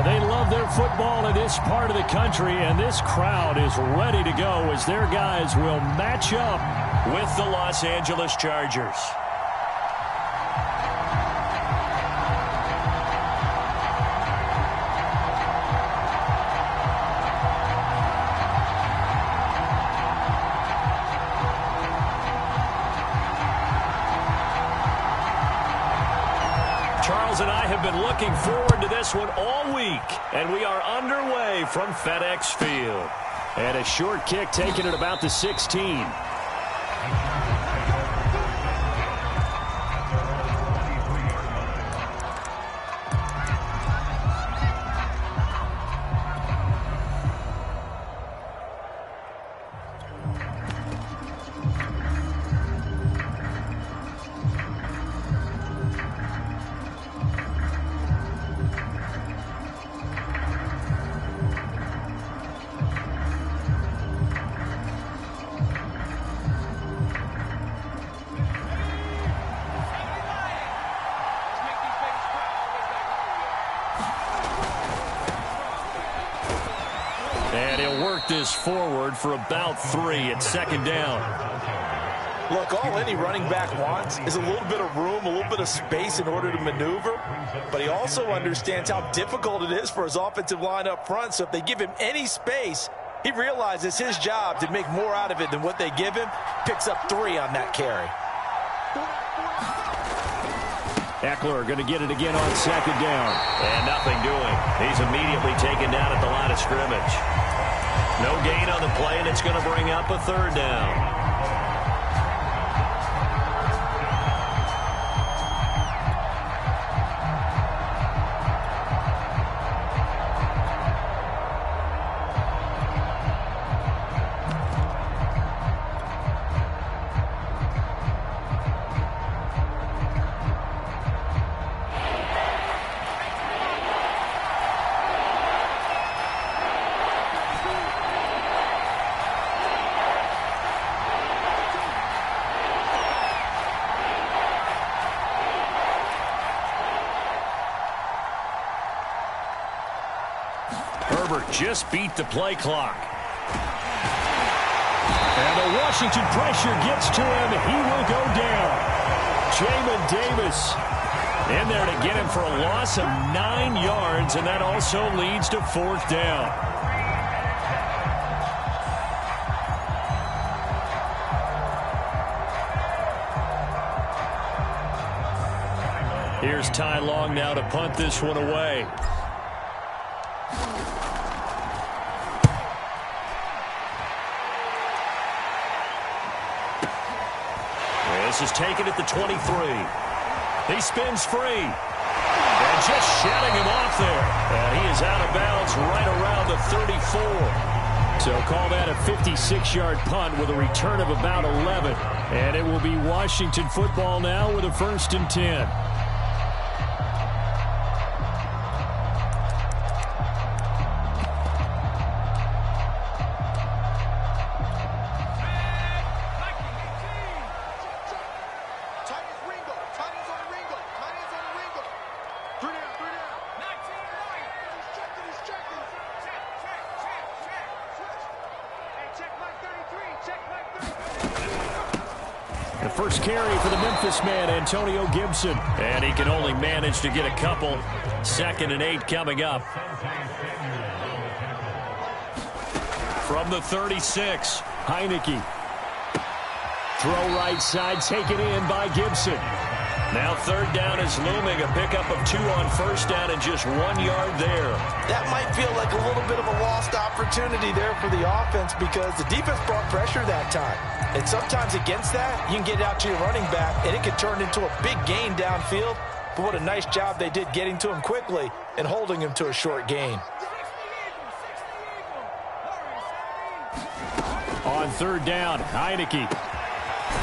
They love their football in this part of the country, and this crowd is ready to go as their guys will match up with the Los Angeles Chargers. Charles and I have been looking forward to this one all week, and we are underway from FedEx Field. And a short kick taken at about the 16. And he'll work this forward for about 3 at second down. Look, all any running back wants is a little bit of room, a little bit of space in order to maneuver. But he also understands how difficult it is for his offensive line up front. So if they give him any space, he realizes his job to make more out of it than what they give him. Picks up 3 on that carry. Eckler going to get it again on second down. And nothing doing. He's immediately taken down at the line of scrimmage. No gain on the play, and it's going to bring up a third down. Herbert just beat the play clock. And the Washington pressure gets to him. He will go down. Jamin Davis in there to get him for a loss of 9 yards, and that also leads to 4th down. Here's Ty Long now to punt this one away. This is taken at the 23. He spins free. And just shouting him off there. And he is out of bounds right around the 34. So call that a 56-yard punt with a return of about 11. And it will be Washington football now with a 1st and 10. The first carry for the Memphis man, Antonio Gibson. And he can only manage to get a couple. 2nd and 8 coming up. From the 36, Heineke. Throw right side, taken in by Gibson. Now 3rd down is looming. A pickup of 2 on 1st down and just 1 yard there. That might feel like a little bit of a lost opportunity there for the offense because the defense brought pressure that time. And sometimes against that, you can get out to your running back, and it can turn into a big gain downfield. But what a nice job they did getting to him quickly and holding him to a short gain. On 3rd down, Heineke.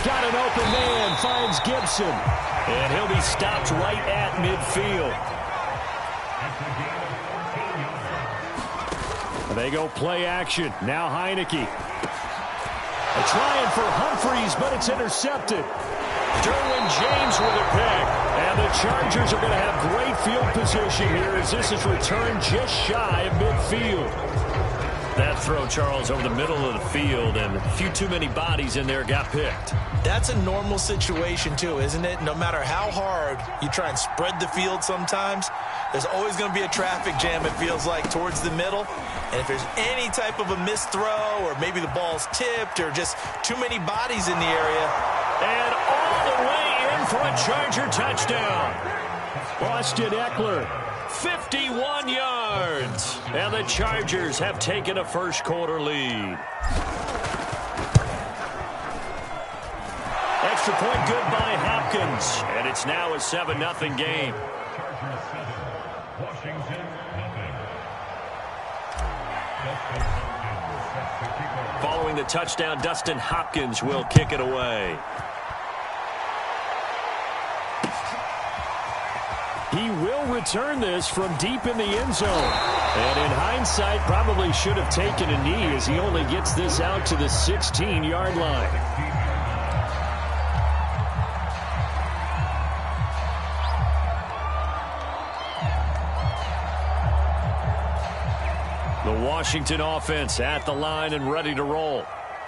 Got an open man, finds Gibson. And he'll be stopped right at midfield. They go play action. Now Heineke. Trying for Humphreys, but it's intercepted. Derwin James with a pick. And the Chargers are going to have great field position here as this is returned just shy of midfield. That throw, Charles, over the middle of the field, and a few too many bodies in there got picked. That's a normal situation, too, isn't it? No matter how hard you try and spread the field sometimes, there's always going to be a traffic jam, it feels like, towards the middle. And if there's any type of a missed throw or maybe the ball's tipped or just too many bodies in the area. And all the way in for a Charger touchdown. Austin Ekeler, 51 yards. And the Chargers have taken a first-quarter lead. Extra point good by Hopkins. And it's now a 7-0 game. Following the touchdown, Dustin Hopkins will kick it away. He will return this from deep in the end zone. And in hindsight, probably should have taken a knee as he only gets this out to the 16-yard line. The Washington offense at the line and ready to roll.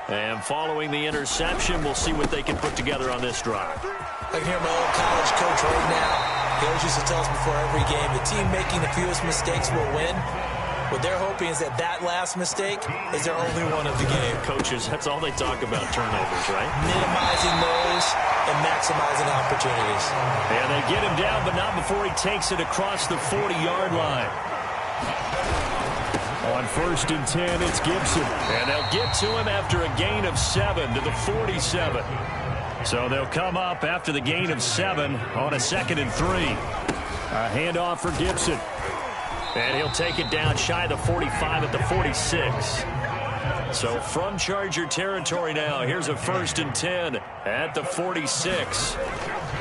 And following the interception, we'll see what they can put together on this drive. I can hear my old college coach right now. He always used to tell us before every game, the team making the fewest mistakes will win. What they're hoping is that that last mistake is their only one of the game. Coaches, that's all they talk about, turnovers, right? Minimizing those and maximizing opportunities. And they get him down, but not before he takes it across the 40-yard line. On 1st and 10, it's Gibson. And they'll get to him after a gain of 7 to the 47. So they'll come up after the gain of 7 on a 2nd and 3. A handoff for Gibson. And he'll take it down shy of the 45 at the 46. So from Charger territory now, here's a 1st and 10 at the 46.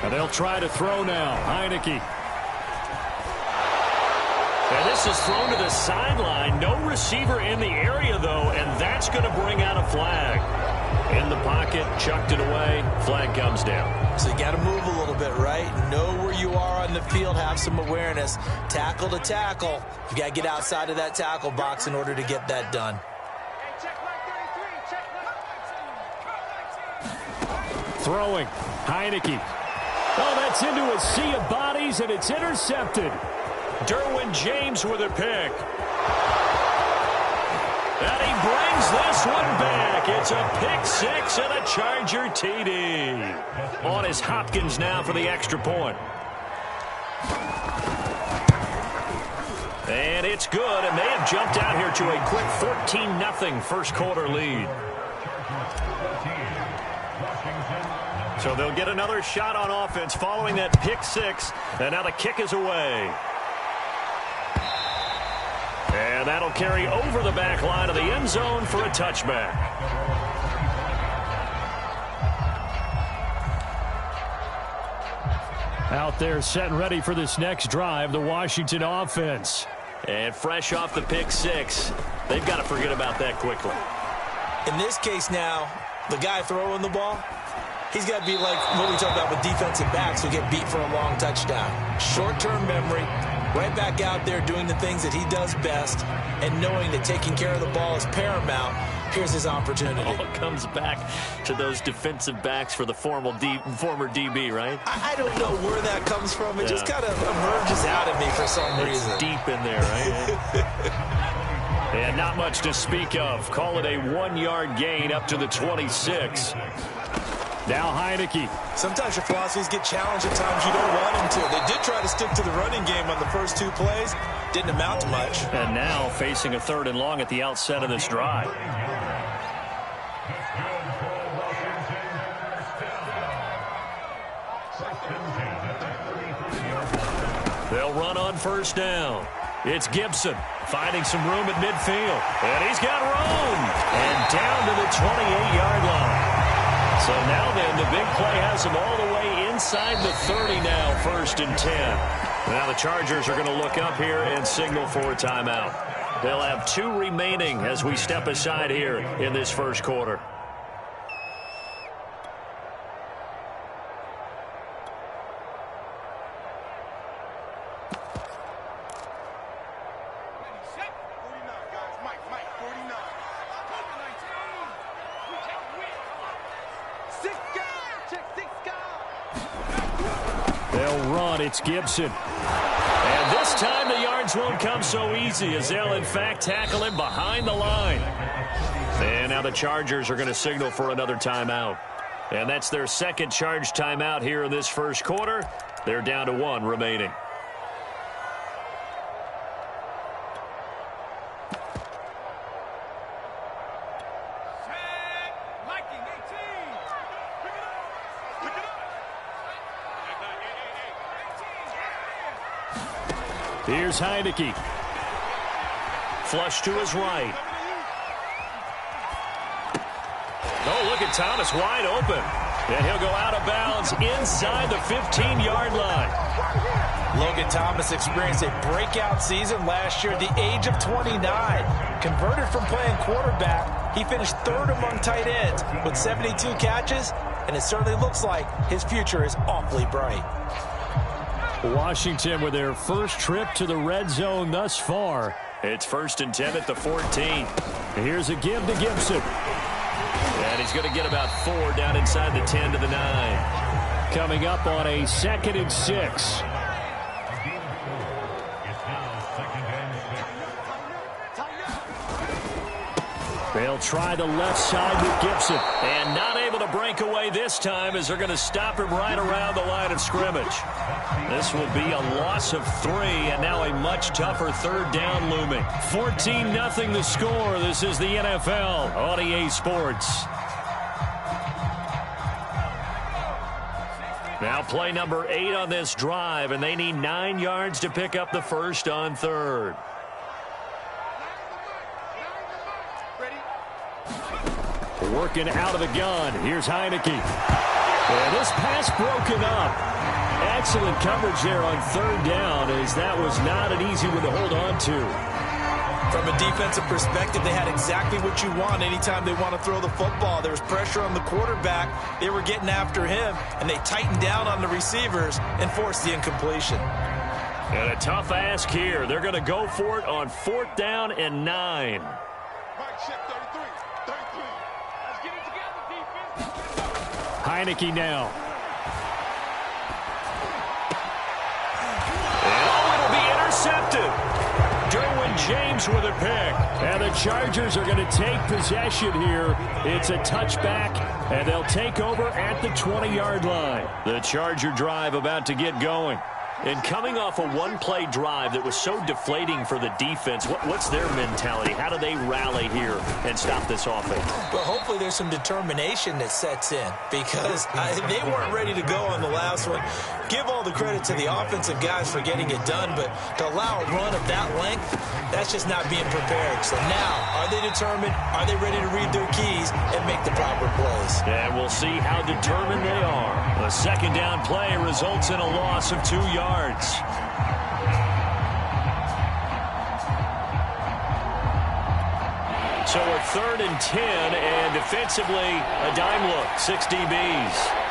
And they'll try to throw now. Heineke. And this is thrown to the sideline. No receiver in the area, though, and that's going to bring out a flag. In the pocket, chucked it away. Flag comes down. So you got to move a little bit, right? Know where you are on the field. Have some awareness. Tackle to tackle. You got to get outside of that tackle box in order to get that done. Throwing. Heineke. Oh, that's into a sea of bodies, and it's intercepted. Derwin James with a pick. And he brings this one back. It's a pick 6 and a Charger TD. On is Hopkins now for the extra point. And it's good, and they have jumped out here to a quick 14-0 first-quarter lead. So they'll get another shot on offense following that pick 6, and now the kick is away. And that'll carry over the back line of the end zone for a touchback. Out there set and ready for this next drive, the Washington offense. And fresh off the pick 6, they've got to forget about that quickly. In this case now, the guy throwing the ball, he's got to be like what we talked about with defensive backs who get beat for a long touchdown. Short-term memory. Right back out there doing the things that he does best and knowing that taking care of the ball is paramount. Here's his opportunity. It all comes back to those defensive backs for the former DB, right? I don't know where that comes from. It just kind of emerges out of me for some reason. It's deep in there, right? And not much to speak of. Call it a 1-yard gain up to the 26. Now Heineke. Sometimes your philosophies get challenged at times you don't want them to. They did try to stick to the running game on the first 2 plays. Didn't amount to much. And now facing a 3rd and long at the outset of this drive. They'll run on 1st down. It's Gibson finding some room at midfield. And he's got room. And down to the 28-yard line. So now then, the big play has him all the way inside the 30 now, 1st and 10. Now the Chargers are going to look up here and signal for a timeout. They'll have 2 remaining as we step aside here in this first quarter. it's Gibson. And this time the yards won't come so easy as they'll, in fact, tackle him behind the line. And now the Chargers are going to signal for another timeout. And that's their second charge timeout here in this first quarter. They're down to 1 remaining. Here's Heineke. Flush to his right. Oh, look at Thomas wide open. And he'll go out of bounds inside the 15-yard line. Logan Thomas experienced a breakout season last year at the age of 29. Converted from playing quarterback, he finished 3rd among tight ends with 72 catches, and it certainly looks like his future is awfully bright. Washington with their first trip to the red zone thus far. It's 1st and 10 at the 14. Here's a give to Gibson. And he's going to get about 4 down inside the 10 to the 9. Coming up on a 2nd and 6. They'll try the left side with Gibson. And not able to break away this time as they're going to stop him right around the line of scrimmage. This will be a loss of 3, and now a much tougher 3rd down looming. 14-0 the score. This is the NFL on EA Sports. Now play number 8 on this drive, and they need 9 yards to pick up the first on 3rd. Working out of the gun. Here's Heineke. And this pass broken up. Excellent coverage there on 3rd down, as that was not an easy one to hold on to. From a defensive perspective, they had exactly what you want anytime they want to throw the football. There was pressure on the quarterback. They were getting after him, and they tightened down on the receivers and forced the incompletion. And a tough ask here. They're going to go for it on 4th down and 9. Heineke now. And it'll be intercepted. Derwin James with a pick. And the Chargers are going to take possession here. It's a touchback, and they'll take over at the 20-yard line. The Charger drive about to get going. And coming off a one-play drive that was so deflating for the defense, what's their mentality? How do they rally here and stop this offense? Well, hopefully there's some determination that sets in, because they weren't ready to go on the last one. Give all the credit to the offensive guys for getting it done, but to allow a run of that length, that's just not being prepared. So now, are they determined? Are they ready to read their keys and make the proper plays? And we'll see how determined they are. A 2nd down play results in a loss of 2 yards. So a 3rd and 10, and defensively a dime look, 6 DBs.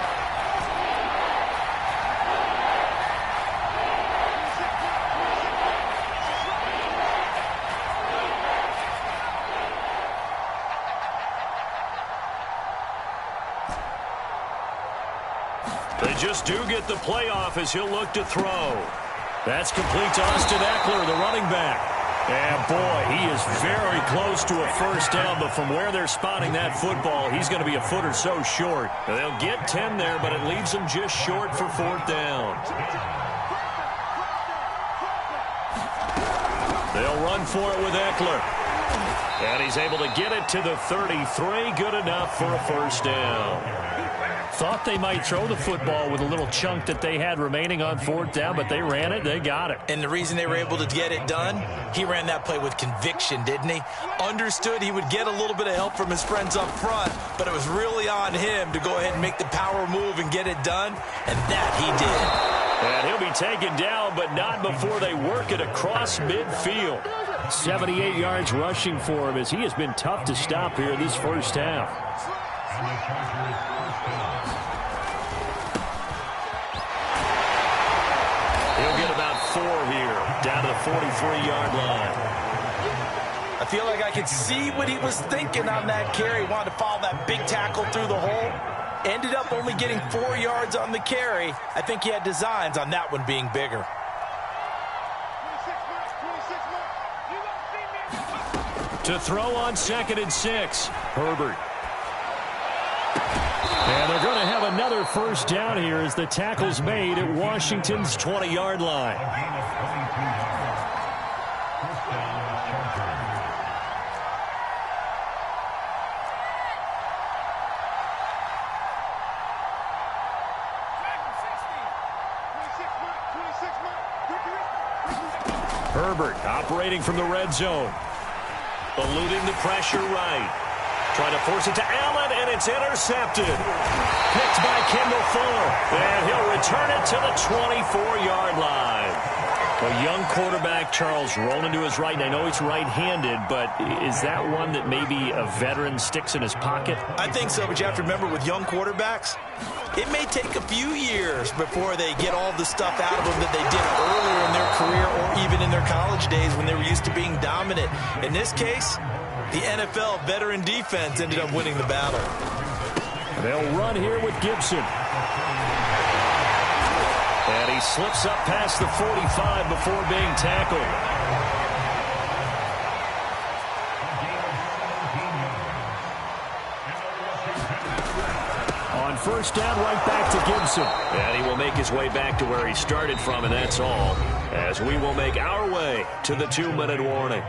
They just do get the playoff as he'll look to throw. That's complete to Austin Eckler, the running back. And boy, he is very close to a 1st down, but from where they're spotting that football, he's going to be a foot or so short. They'll get 10 there, but it leaves them just short for 4th down. They'll run for it with Eckler. And he's able to get it to the 33. Good enough for a 1st down. Thought they might throw the football with a little chunk that they had remaining on 4th down, but they ran it, they got it. And the reason they were able to get it done, he ran that play with conviction, didn't he? Understood he would get a little bit of help from his friends up front, but it was really on him to go ahead and make the power move and get it done, and that he did. And he'll be taken down, but not before they work it across midfield. 78 yards rushing for him, as he has been tough to stop here this first half. He'll get about 4 here, down to the 43-yard line. I feel like I could see what he was thinking on that carry. He wanted to follow that big tackle through the hole. Ended up only getting 4 yards on the carry. I think he had designs on that one being bigger. To throw on 2nd and 6. Herbert. And they're going to have another first down here as the tackle's made at Washington's 20-yard line. Herbert operating from the red zone. Eluding the pressure right. Trying to force it to Allen, and it's intercepted. Picked by Kendall Fuller. And he'll return it to the 24-yard line. A young quarterback, Charles, rolling to his right. And I know he's right-handed, but is that one that maybe a veteran sticks in his pocket? I think so, but you have to remember with young quarterbacks, it may take a few years before they get all the stuff out of them that they did earlier in their career or even in their college days when they were used to being dominant. In this case, the NFL veteran defense ended up winning the battle. They'll run here with Gibson. And he slips up past the 45 before being tackled. On first down, right back to Gibson. And he will make his way back to where he started from, and that's all. As we will make our way to the 2-minute warning.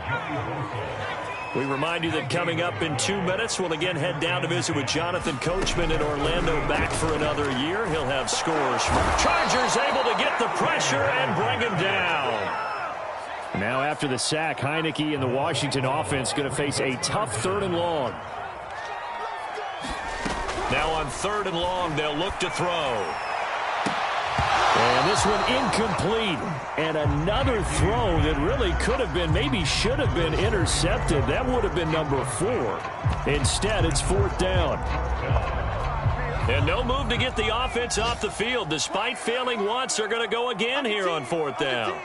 We remind you that coming up in 2 minutes, we'll again head down to visit with Jonathan Coachman in Orlando, back for another year. He'll have scores from Chargers, able to get the pressure and bring him down. Now after the sack, Heineke and the Washington offense going to face a tough 3rd and long. Now on 3rd and long, they'll look to throw. And this one incomplete. And another throw that really could have been, maybe should have been intercepted. That would have been number 4. Instead, it's 4th down. And no move to get the offense off the field. Despite failing once, they're going to go again here on 4th down.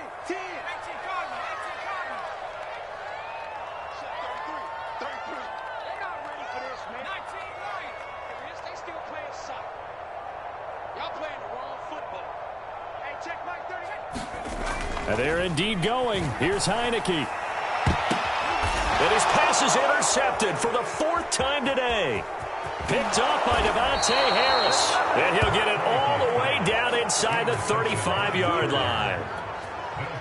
And they're indeed going. Here's Heineke. And his pass is intercepted for the 4th time today. Picked up by Devontae Harris. And he'll get it all the way down inside the 35-yard line.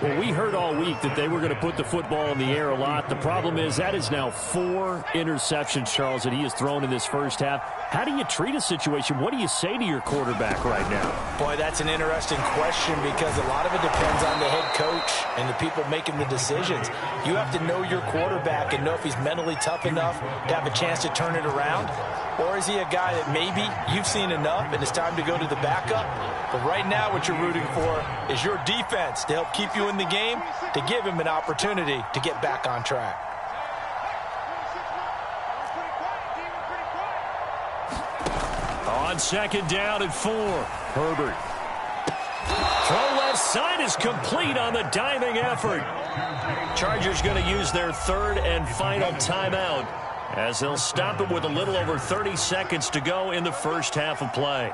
Well, we heard all week that they were going to put the football in the air a lot. The problem is that is now 4 interceptions, Charles, that he has thrown in this first half. How do you treat a situation? What do you say to your quarterback right now? Boy, that's an interesting question because a lot of it depends on the head coach and the people making the decisions. You have to know your quarterback and know if he's mentally tough enough to have a chance to turn it around. Or is he a guy that maybe you've seen enough and it's time to go to the backup? But right now what you're rooting for is your defense to help keep you in the game, to give him an opportunity to get back on track. On 2nd down and 4, Herbert. Throw left side is complete on the diving effort. Chargers going to use their 3rd and final timeout as they'll stop it with a little over 30 seconds to go in the first half of play.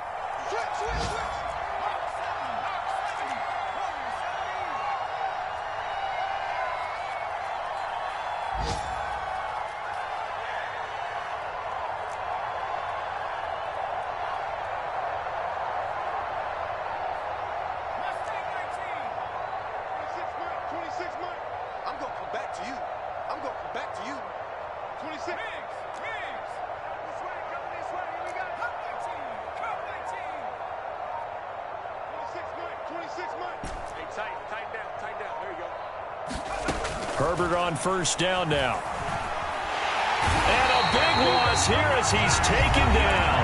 Herbert on first down now. And a big loss here as he's taken down.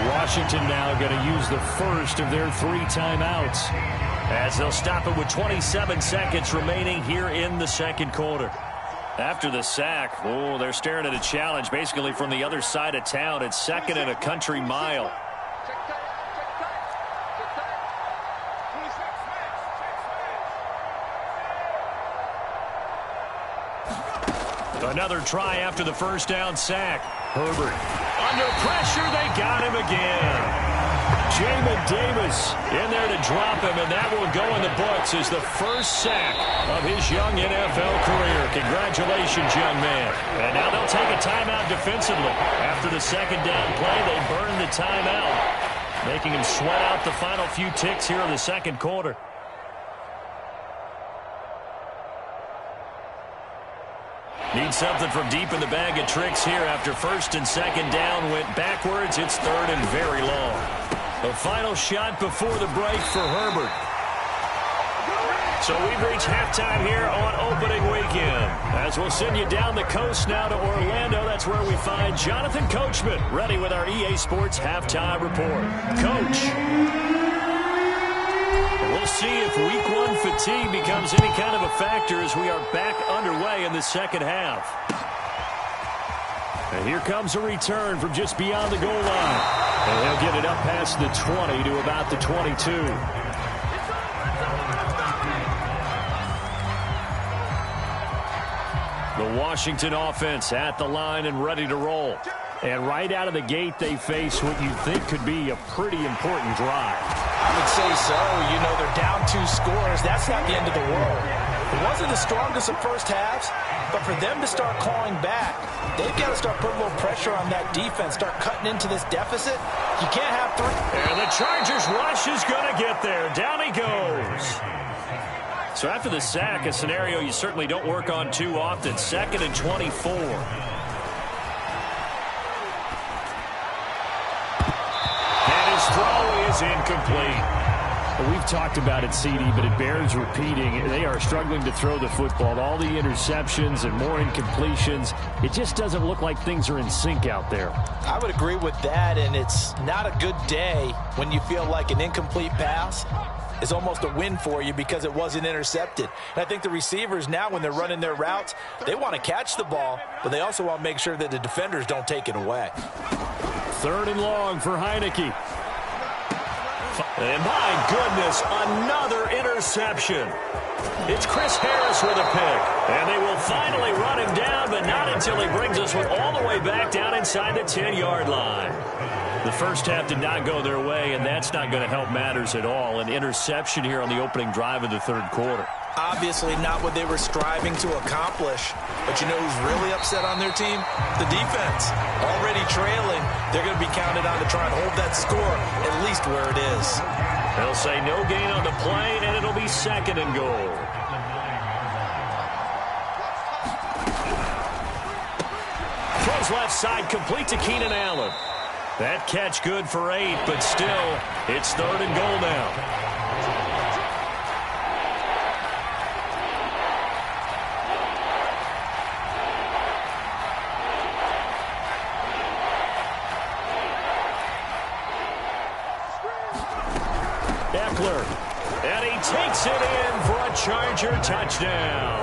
Washington now going to use the first of their 3 timeouts as they'll stop it with 27 seconds remaining here in the second quarter. After the sack, oh, they're staring at a challenge basically from the other side of town. It's 2nd and a country mile. Another try after the first down sack. Herbert. Under pressure, they got him again. Jamin Davis in there to drop him, and that will go in the books as the first sack of his young NFL career. Congratulations, young man. And now they'll take a timeout defensively. After the second down play, they burn the timeout, making him sweat out the final few ticks here in the second quarter. Need something from deep in the bag of tricks here after first and second down went backwards. It's third and very long. The final shot before the break for Herbert. So we've reached halftime here on opening weekend. As we'll send you down the coast now to Orlando. That's where we find Jonathan Coachman ready with our EA Sports halftime report. Coach. We'll see if week one fatigue becomes any kind of a factor as we are back underway in the second half. And here comes a return from just beyond the goal line. And he'll get it up past the 20 to about the 22. The Washington offense at the line and ready to roll. And right out of the gate, they face what you think could be a pretty important drive. I would say so. You know, they're down 2 scores. That's not the end of the world. It wasn't the strongest of first halves, but for them to start clawing back, they've got to start putting a little pressure on that defense, start cutting into this deficit. You can't have 3. And the Chargers rush is going to get there. Down he goes. So after the sack, a scenario you certainly don't work on too often. 2nd and 24. Throw is incomplete. We've talked about it, CD, but it bears repeating. They are struggling to throw the football. All the interceptions and more incompletions. It just doesn't look like things are in sync out there. I would agree with that, and it's not a good day when you feel like an incomplete pass is almost a win for you because it wasn't intercepted. And I think the receivers now, when they're running their routes, they want to catch the ball, but they also want to make sure that the defenders don't take it away. 3rd and long for Heineke. And my goodness, another interception. It's Chris Harris with a pick. And they will finally run him down, but not until he brings us all the way back down inside the 10-yard line. The first half did not go their way, and that's not going to help matters at all. An interception here on the opening drive of the third quarter. Obviously not what they were striving to accomplish. But you know who's really upset on their team? The defense. Already trailing, they're going to be counted on to try and hold that score at least where it is. They'll say no gain on the play, and it'll be 2nd and goal. Throws left side, complete to Keenan Allen. That catch good for 8, but still, it's 3rd and goal now. And he takes it in for a Charger touchdown.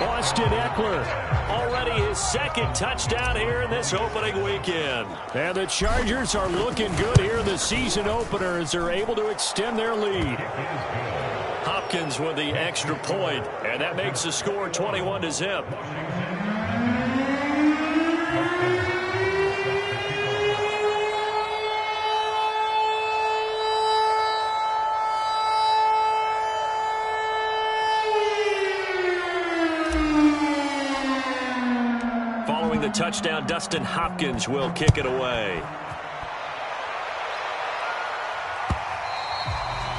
Austin Eckler, already his 2nd touchdown here in this opening weekend. And the Chargers are looking good here in the season opener as they're able to extend their lead. Hopkins with the extra point, and that makes the score 21-0. The touchdown, Dustin Hopkins will kick it away.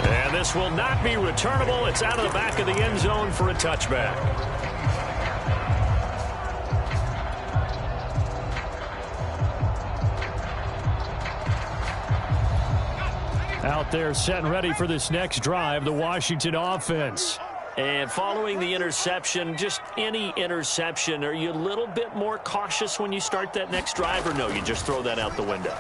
And this will not be returnable. It's out of the back of the end zone for a touchback. Out there set and ready for this next drive, the Washington offense. And following the interception, just any interception, are you a little bit more cautious when you start that next drive, or no, you just throw that out the window?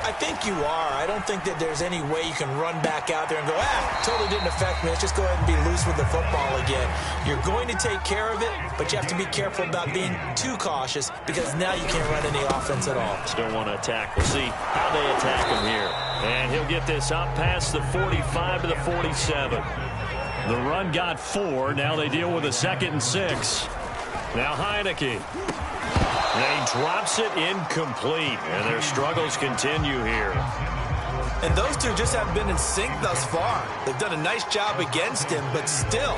I think you are. I don't think that there's any way you can run back out there and go, totally didn't affect me. Let's just go ahead and be loose with the football again. You're going to take care of it, but you have to be careful about being too cautious because now you can't run any offense at all. Just don't want to attack. We'll see how they attack him here. And he'll get this up past the 45 to the 47. The run got 4. Now they deal with a 2nd and 6. Now Heineke. And he drops it incomplete, and their struggles continue here. And those two just haven't been in sync thus far. They've done a nice job against him, but still,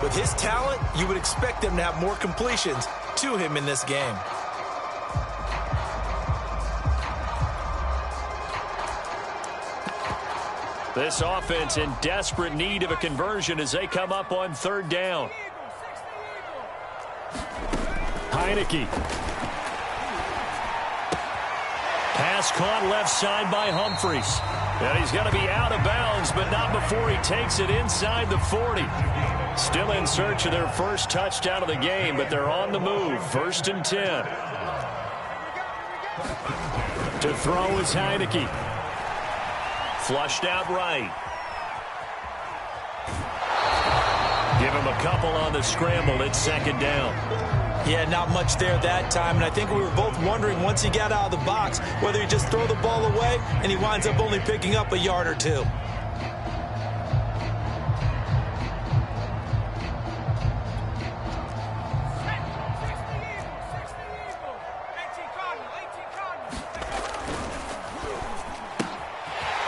with his talent, you would expect them to have more completions to him in this game. This offense in desperate need of a conversion as they come up on third down. Heineke. Pass caught left side by Humphries. And he's going to be out of bounds, but not before he takes it inside the 40. Still in search of their first touchdown of the game, but they're on the move. 1st and 10. To throw is Heineke. Flushed out right. Give him a couple on the scramble. It's 2nd down. Yeah, not much there that time, and I think we were both wondering once he got out of the box whether he just throw the ball away and he winds up only picking up a yard or two.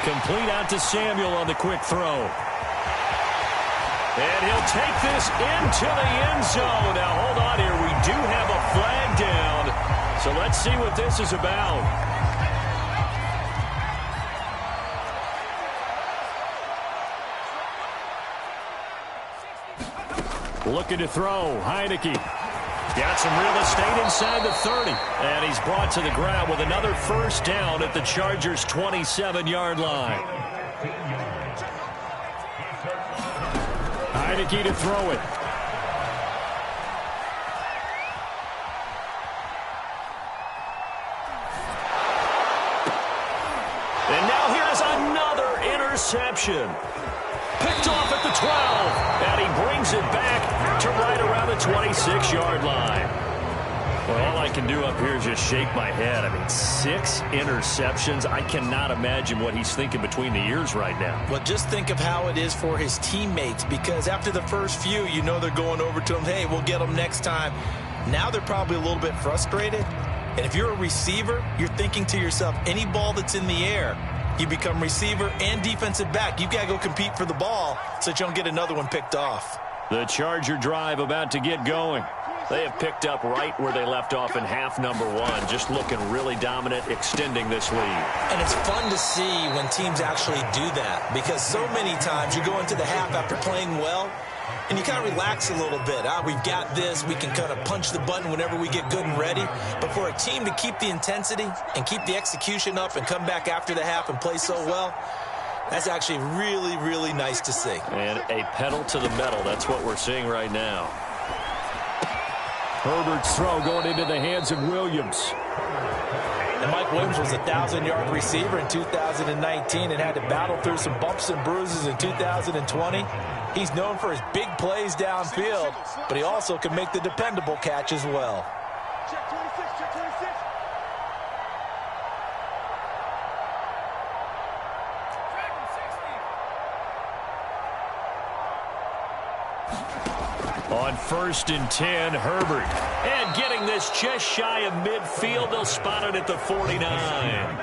Complete out to Samuel on the quick throw. And he'll take this into the end zone. Now, hold on here. We do have a flag down. So let's see what this is about. Looking to throw. Heineke. Got some real estate inside the 30. And he's brought to the ground with another 1st down at the Chargers' 27-yard line. Heineke to throw it. And now here's another interception. Picked off at the 12. And he brings it back to right around the 26-yard line. Well, all I can do up here is just shake my head. I mean, 6 interceptions. I cannot imagine what he's thinking between the ears right now. Well, just think of how it is for his teammates, because after the first few, you know they're going over to him, hey, we'll get them next time. Now they're probably a little bit frustrated. And if you're a receiver, you're thinking to yourself, any ball that's in the air, you become receiver and defensive back. You've got to go compete for the ball so that you don't get another one picked off. The Charger drive about to get going. They have picked up right where they left off in half number 1, just looking really dominant, extending this lead. And it's fun to see when teams actually do that, because so many times you go into the half after playing well, and you kind of relax a little bit. We've got this. We can kind of punch the button whenever we get good and ready. But for a team to keep the intensity and keep the execution up and come back after the half and play so well, that's actually really, really nice to see. And a pedal to the metal. That's what we're seeing right now. Herbert's throw going into the hands of Williams. And Mike Williams was a 1,000-yard receiver in 2019 and had to battle through some bumps and bruises in 2020. He's known for his big plays downfield, but he also can make the dependable catch as well. Check 26, check 26. On 1st and 10, Herbert. And getting this just shy of midfield. They'll spot it at the 49.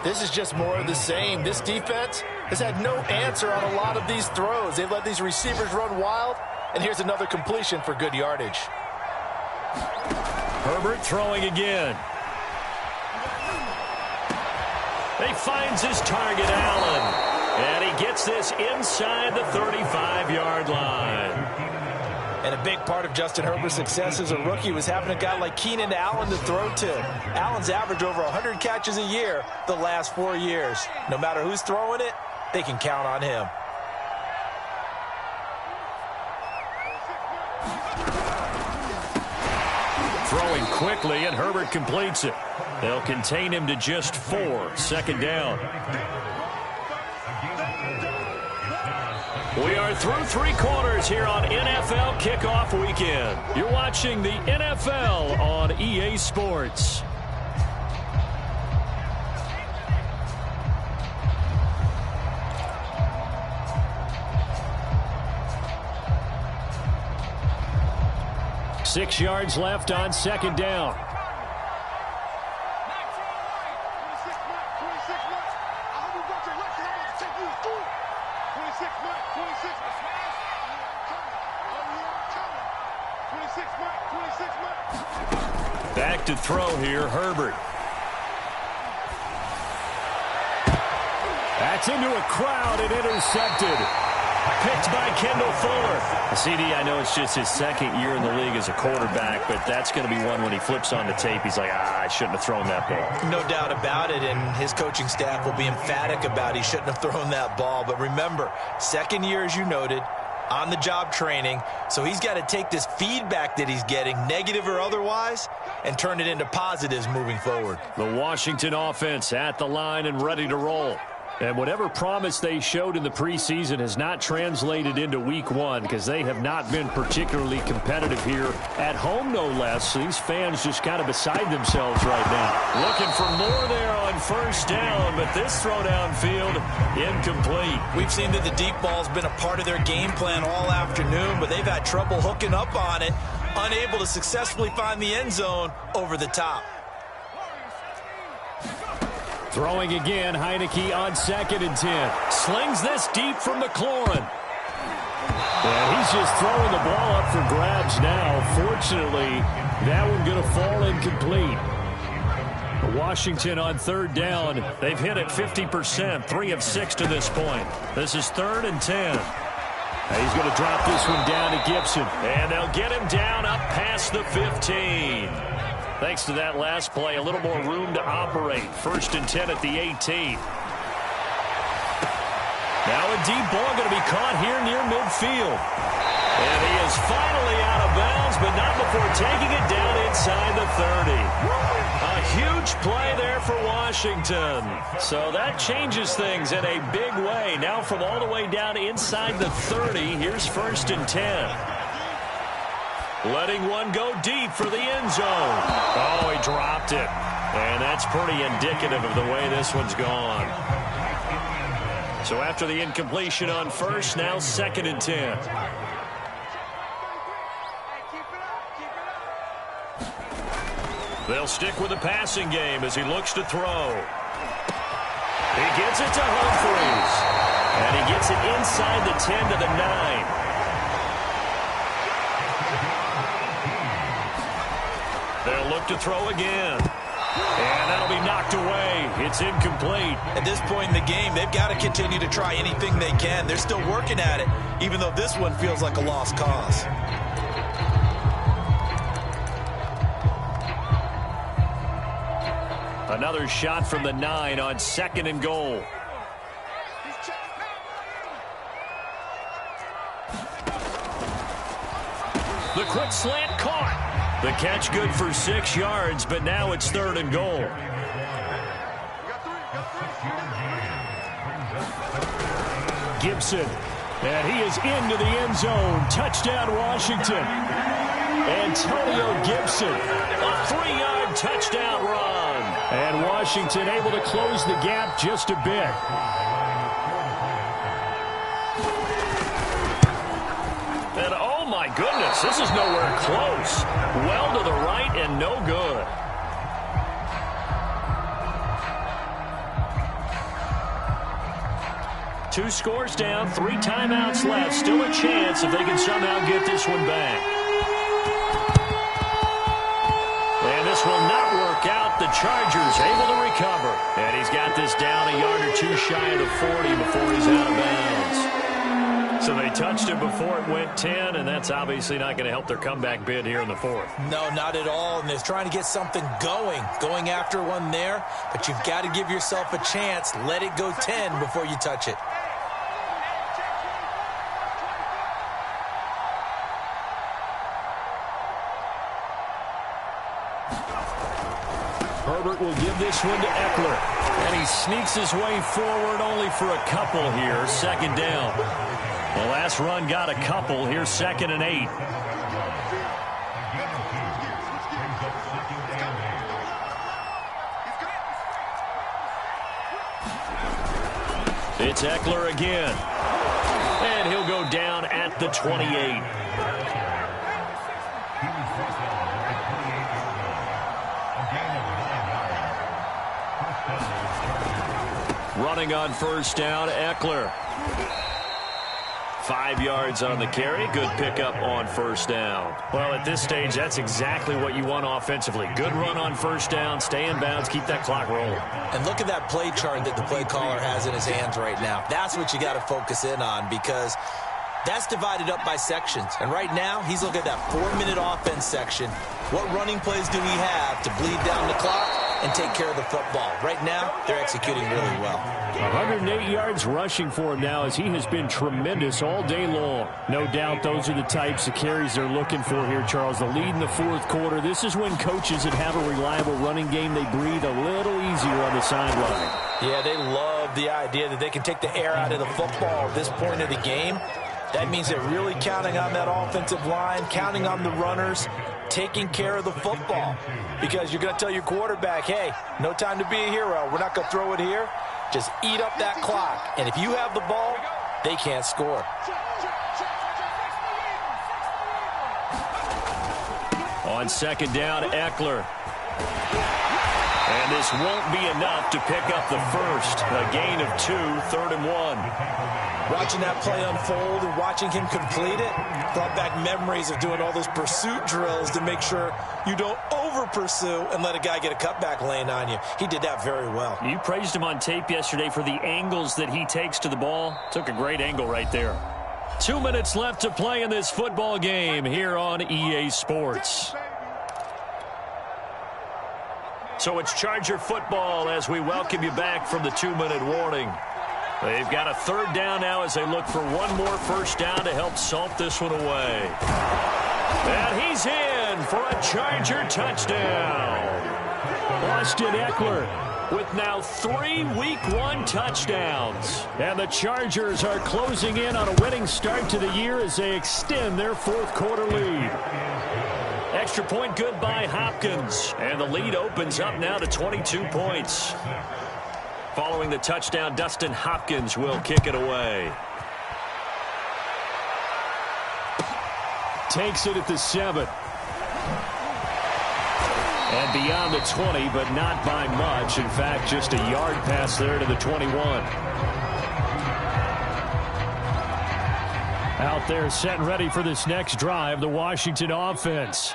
This is just more of the same. This defense has had no answer on a lot of these throws. They've let these receivers run wild, and here's another completion for good yardage. Herbert throwing again. He finds his target, Allen. And he gets this inside the 35-yard line. And a big part of Justin Herbert's success as a rookie was having a guy like Keenan Allen to throw to. Allen's averaged over 100 catches a year the last 4 years. No matter who's throwing it, they can count on him. Throwing quickly, and Herbert completes it. They'll contain him to just 4. 2nd down. We are through 3 quarters here on NFL Kickoff Weekend. You're watching the NFL on EA Sports. 6 yards left on second down. Back to throw here, Herbert. That's into a crowd and intercepted. Picked by Kendall Fuller. CD, I know it's just his second year in the league as a quarterback, but that's going to be one when he flips on the tape. He's like, I shouldn't have thrown that ball. No doubt about it, and his coaching staff will be emphatic about he shouldn't have thrown that ball. But remember, second year, as you noted, on-the-job training, so he's got to take this feedback that he's getting, negative or otherwise, and turn it into positives moving forward. The Washington offense at the line and ready to roll. And whatever promise they showed in the preseason has not translated into week one because they have not been particularly competitive here at home, no less. So these fans just kind of beside themselves right now. Looking for more there on first down, but this throw downfield incomplete. We've seen that the deep ball's been a part of their game plan all afternoon, but they've had trouble hooking up on it, unable to successfully find the end zone over the top. Throwing again, Heineke on 2nd and 10. Slings this deep from McLaurin. And he's just throwing the ball up for grabs now. Fortunately, that one going to fall incomplete. Washington on 3rd down. They've hit it 50%, 3 of 6 to this point. This is 3rd and 10. He's going to drop this one down to Gibson. And they'll get him down up past the 15. Thanks to that last play, a little more room to operate. 1st and 10 at the 18. Now a deep ball going to be caught here near midfield. And he is finally out of bounds, but not before taking it down inside the 30. A huge play there for Washington. So that changes things in a big way. Now from all the way down inside the 30, here's 1st and 10. Letting one go deep for the end zone. Oh, he dropped it. And that's pretty indicative of the way this one's gone. So after the incompletion on first, now 2nd and 10. They'll stick with the passing game as he looks to throw. He gets it to Humphries. And he gets it inside the 10 to the 9. They'll look to throw again. And that'll be knocked away. It's incomplete. At this point in the game, they've got to continue to try anything they can. They're still working at it, even though this one feels like a lost cause. Another shot from the 9 on 2nd and goal. The quick slant caught. The catch good for 6 yards, but now it's 3rd and goal. Gibson, and he is into the end zone. Touchdown, Washington. Antonio Gibson, A 3-yard touchdown run. and Washington able to close the gap just a bit. And oh my goodness, this is nowhere close. Well to the right and no good. Two scores down, 3 timeouts left. Still a chance if they can somehow get this one back. And this will not work out. The Chargers able to recover. And he's got this down a yard or 2 shy of the 40 before he's out of bounds. So they touched him before it went 10, and that's obviously not going to help their comeback bid here in the 4th. No, not at all, and they're trying to get something going after one there, but you've got to give yourself a chance. Let it go 10 before you touch it. Herbert will give this one to Eckler. And he sneaks his way forward only for a couple here. 2nd down. The last run got a couple. Here's 2nd and 8. It's Eckler again. And he'll go down at the 28. Running on first down, Eckler. 5 yards on the carry. Good pickup on first down. Well, at this stage, that's exactly what you want offensively. Good run on first down, stay in bounds, keep that clock rolling. And look at that play chart that the play caller has in his hands right now. That's what you got to focus in on, because that's divided up by sections. And right now, he's looking at that 4-minute offense section. What running plays do we have to bleed down the clock and take care of the football? Right now, they're executing really well. 108 yards rushing for him now, as he has been tremendous all day long. No doubt those are the types of carries they're looking for here, Charles. The lead in the fourth quarter. This is when coaches that have a reliable running game, they breathe a little easier on the sideline. Yeah, they love the idea that they can take the air out of the football at this point of the game. That means they're really counting on that offensive line, counting on the runners, taking care of the football. Because you're going to tell your quarterback, hey, no time to be a hero. We're not going to throw it here. Just eat up that clock. And if you have the ball, they can't score. On second down, Eckler. And this won't be enough to pick up the first. A gain of 2, 3rd and 1. Watching that play unfold and watching him complete it brought back memories of doing all those pursuit drills to make sure you don't over-pursue and let a guy get a cutback lane on you. He did that very well. You praised him on tape yesterday for the angles that he takes to the ball. Took a great angle right there. 2 minutes left to play in this football game here on EA Sports. So it's Charger football as we welcome you back from the 2-minute warning. They've got a 3rd down now as they look for one more first down to help salt this one away. And he's in for a Charger touchdown. Austin Eckler with now 3 Week 1 touchdowns. And the Chargers are closing in on a winning start to the year as they extend their fourth quarter lead. Extra point good by Hopkins. And the lead opens up now to 22 points. Following the touchdown, Dustin Hopkins will kick it away. Takes it at the 7. And beyond the 20, but not by much. In fact, just a yard pass there to the 21. Out there set and ready for this next drive, the Washington offense.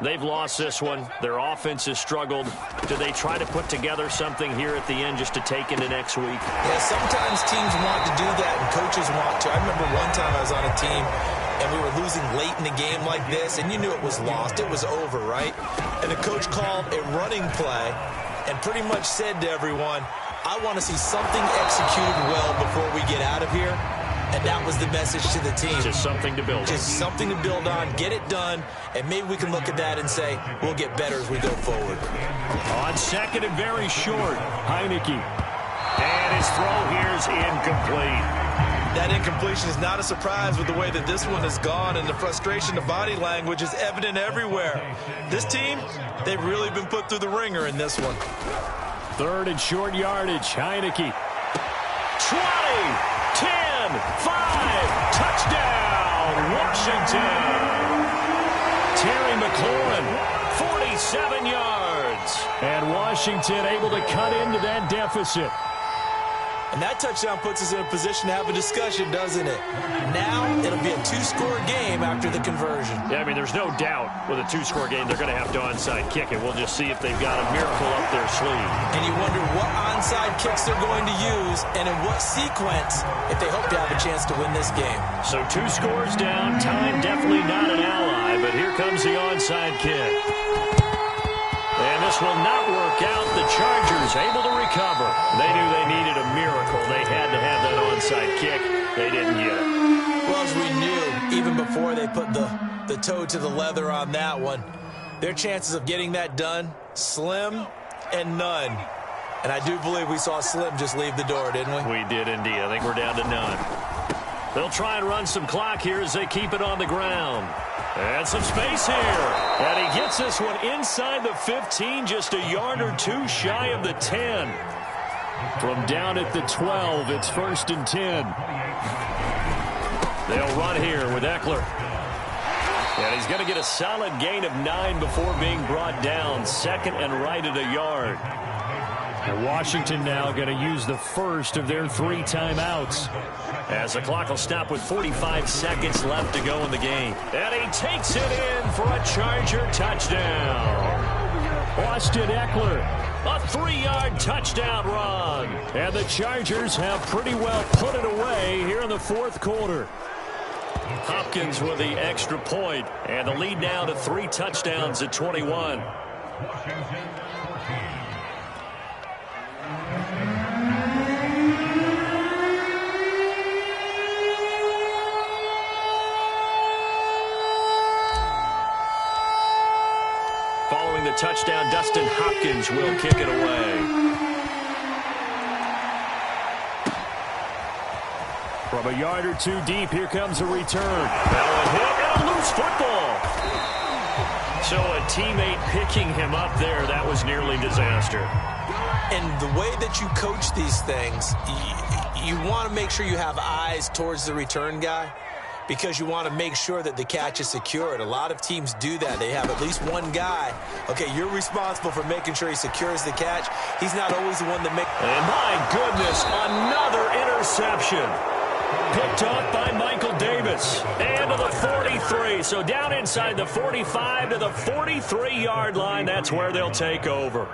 They've lost this one. Their offense has struggled. Do they try to put together something here at the end just to take into next week? Yeah, sometimes teams want to do that and coaches want to. I remember one time I was on a team and we were losing late in the game like this, and you knew it was lost. It was over, right? And the coach called a running play and pretty much said to everyone, I want to see something executed well before we get out of here. And that was the message to the team. Just something to build on. Just something to build on, get it done, and maybe we can look at that and say, we'll get better as we go forward. On second and very short, Heineke. And his throw here is incomplete. That incompletion is not a surprise with the way that this one has gone, and the frustration, the body language is evident everywhere. This team, they've really been put through the ringer in this one. 3rd and short yardage, Heineke. 20. 10, 5, touchdown, Washington. Terry McLaurin, 47 yards. And Washington able to cut into that deficit. And that touchdown puts us in a position to have a discussion, doesn't it? Now it'll be a 2-score game after the conversion. Yeah, I mean, there's no doubt with a 2-score game they're going to have to onside kick it. We'll just see if they've got a miracle up their sleeve. And you wonder what onside kicks they're going to use and in what sequence if they hope to have a chance to win this game. So 2 scores down, time definitely not an ally, but here comes the onside kick. And this will not work out. The Chargers able to recover. They knew they needed a miracle. They had to have that onside kick. They didn't get it. Well, as we knew, even before they put the toe to the leather on that one, their chances of getting that done, slim and none. And I do believe we saw Slim just leave the door, didn't we? We did indeed. I think we're down to none. They'll try and run some clock here as they keep it on the ground. And some space here. And he gets this one inside the 15, just a yard or 2 shy of the 10. From down at the 12, it's 1st and 10. They'll run here with Eckler. And he's going to get a solid gain of 9 before being brought down. Second and right at a yard. And Washington now going to use the first of their 3 timeouts. As the clock will stop with 45 seconds left to go in the game. And he takes it in for a Charger touchdown. Austin Ekeler, a 3-yard touchdown run. And the Chargers have pretty well put it away here in the fourth quarter. Hopkins with the extra point, and the lead now to 3 touchdowns at 21. Following the touchdown, Dustin Hopkins will kick it away. From a yard or 2 deep, here comes a return. Now a hit and a loose football. So a teammate picking him up there, that was nearly disaster. And the way that you coach these things, you want to make sure you have eyes towards the return guy because you want to make sure that the catch is secured. A lot of teams do that. They have at least one guy. Okay, you're responsible for making sure he secures the catch. He's not always the one that makes. And my goodness, another interception. Picked up by Michael Davis. And to the 43. So down inside the 45 to the 43-yard line. That's where they'll take over.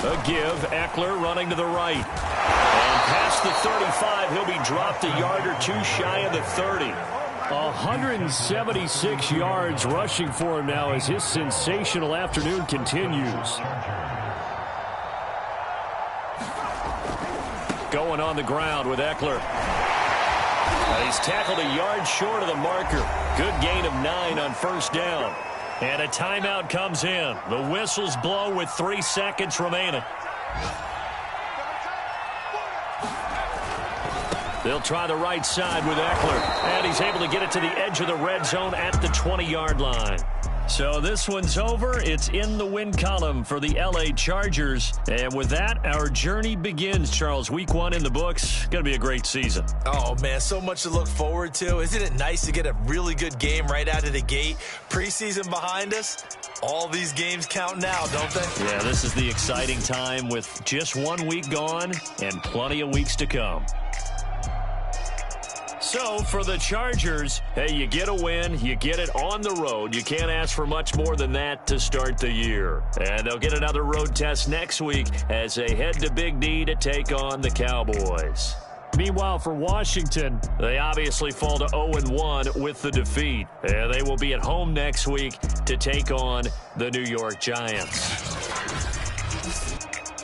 A give. Ekeler running to the right. And past the 35, he'll be dropped a yard or 2 shy of the 30. 176 yards rushing for him now as his sensational afternoon continues. Going on the ground with Ekeler. He's tackled a yard short of the marker. Good gain of 9 on first down. And a timeout comes in. The whistles blow with 3 seconds remaining. They'll try the right side with Ekeler. And he's able to get it to the edge of the red zone at the 20-yard line. So this one's over. It's in the win column for the L.A. Chargers. And with that, our journey begins, Charles. Week 1 in the books. Going to be a great season. Oh, man, so much to look forward to. Isn't it nice to get a really good game right out of the gate? Preseason behind us. All these games count now, don't they? Yeah, this is the exciting time with just 1 week gone and plenty of weeks to come. So, for the Chargers, hey, you get a win, you get it on the road. You can't ask for much more than that to start the year. And they'll get another road test next week as they head to Big D to take on the Cowboys. Meanwhile, for Washington, they obviously fall to 0-1 with the defeat. And they will be at home next week to take on the New York Giants.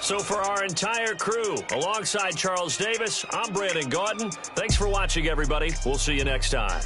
So for our entire crew, alongside Charles Davis, I'm Brandon Gaudin. Thanks for watching, everybody. We'll see you next time.